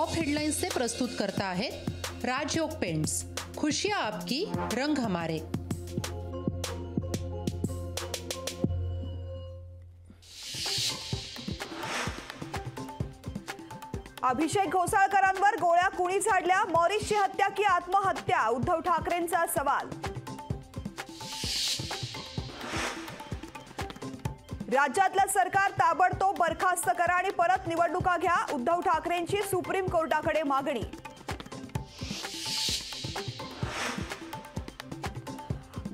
Top headlines से प्रस्तुत करता है राजयोग पेंट्स, खुशियां आपकी, रंग हमारे। अभिषेक घोसाळकरांवर गोळ्या कुणी झाडल्या? मॉरिसची हत्या की आत्महत्या? उद्धव ठाकरेंचा सवाल। राज्यातलं सरकार ताबडतोब बरखास्त करा आणि परत निवडणुका घ्या, उद्धव ठाकरेंची सुप्रीम कोर्टाकडे मागणी।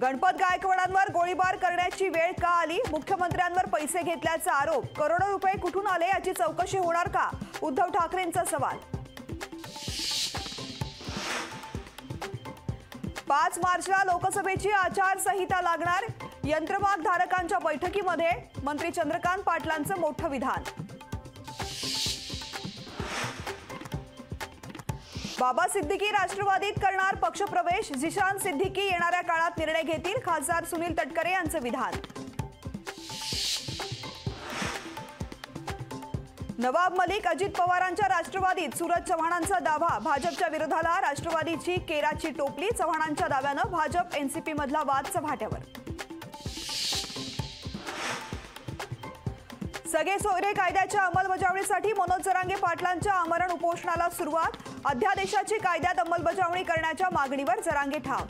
गणपत गायकवाडांवर गोळीबार करण्याची वेळ का आली? मुख्यमंत्र्यांवर पैसे घेतल्याचा आरोप, करोडो रुपये कुठून आले याची चौकशी होणार का? उद्धव ठाकरेंचा सवाल। 5 मार्चला लोकसभेची आचारसंहिता लागणार, यंत्रमाग धारकांच्या बैठकीमध्ये मंत्री चंद्रकांत पाटलांचं मोठं विधान। बाबा सिद्दीकी राष्ट्रवादीत करणार पक्षप्रवेश, जिशान सिद्दीकी येणाऱ्या काळात निर्णय घेतील, खासदार सुनील तटकरे यांचं विधान। नवाब मलिक अजित पवारांच्या राष्ट्रवादीत, सूरज चव्हाणांचा दावा, भाजपच्या विरोधाला राष्ट्रवादीची केराची टोपली, चव्हाणांच्या दाव्यानं भाजप एनसीपी मधला वाद चव्हाट्यावर। सगळे सोयरे कायद्याच्या अंमलबजावणीसाठी मनोज जरांगे पाटलांच्या आमरण उपोषणाला सुरुवात, अध्यादेशाची कायद्यात अंमलबजावणी करण्याच्या मागणीवर जरांगे ठाम।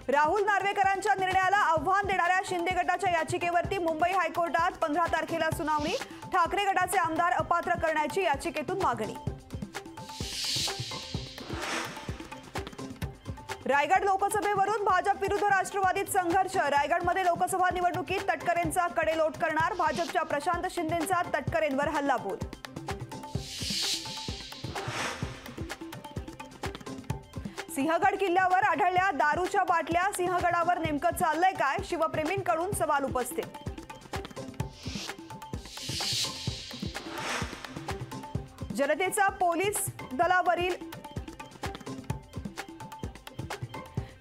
राहुल नार्वेकरांच्या निर्णयाला आव्हान देणाऱ्या शिंदे गटाच्या याचिकेवरती मुंबई हायकोर्टात 15 तारखेला सुनावणी, ठाकरे गटाचे आमदार अपात्र करण्याची याचिकेतून मागणी। रायगड लोकसभेवरून भाजप विरुद्ध राष्ट्रवादीत संघर्ष, रायगडमध्ये लोकसभा निवडणुकीत तटकरेंचा कडेलोट करणार, भाजपच्या प्रशांत शिंदेंचा तटकरेंवर हल्लाबोल। सिंहगड किल्ल्यावर आढळल्या दारूच्या बाटल्या, सिंहगडावर नेमकं चाललंय काय? शिवप्रेमींकडून सवाल उपस्थित। जनतेचा पोलीस दलावरील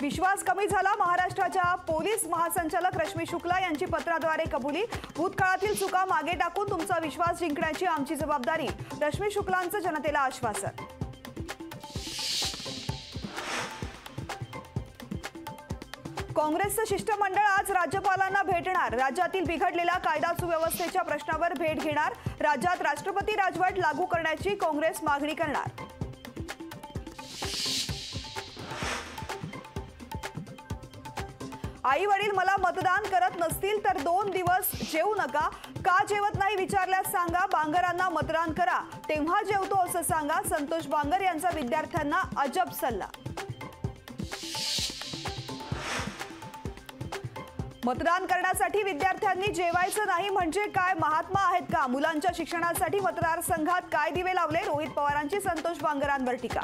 विश्वास कमी झाला, महाराष्ट्राच्या पोलीस महासंचालक रश्मी शुक्ला यांची पत्राद्वारे कबुली, भूतकाळातील चुका मागे टाकून तुमचा विश्वास जिंकण्याची आमची जबाबदारी, रश्मी शुक्लांचं जनतेला आश्वासन। काँग्रेसचं शिष्टमंडळ आज राज्यपालांना भेटणार, राज्यातील बिघडलेल्या कायदा सुव्यवस्थेच्या प्रश्नावर भेट घेणार, राज्यात राष्ट्रपती राजवट लागू करण्याची काँग्रेस मागणी करणार। आई वडील मला मतदान करत नसतील तर 2 दिवस जेवू नका, का जेवत नाही विचारल्यास सांगा, बांगरांना मतदान करा तेव्हा जेवतो असं सांगा, संतोष बांगर यांचा विद्यार्थ्यांना अजब सल्ला। मतदान करण्यासाठी विद्यार्थ्यांनी जेवायचं नाही म्हणजे काय, महात्मा आहेत का? मुलांच्या शिक्षणासाठी मतदारसंघात काय दिवे लावले? रोहित पवारांची संतोष बांगरांवर टीका।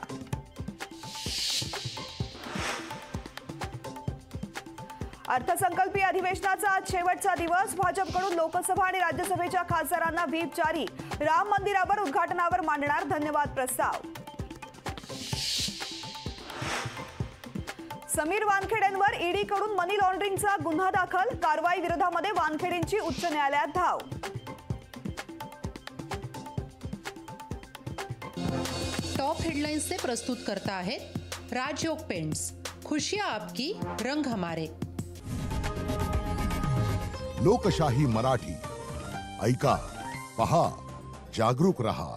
अर्थसंकल्पीय अधिवेशनाचा आज शेवटचा दिवस, भाजपकडून लोकसभा आणि राज्यसभेच्या खासदारांना व्हीप जारी, राम मंदिरावर उद्घाटनावर मांडणार धन्यवाद प्रस्ताव। समीर वानखेडेंवर ईडीकडून मनी लॉन्ड्रिंगचा गुन्हा दाखल, कारवाई विरोधामध्ये वानखेडेंची उच्च न्यायालयात धाव। टॉप हेडलाइन्स से प्रस्तुत करता है राजयोग पेंट्स, खुशियां आपकी, रंग हमारे। लोकशाही मराठी, ऐका, पहा, जागरूक रहा।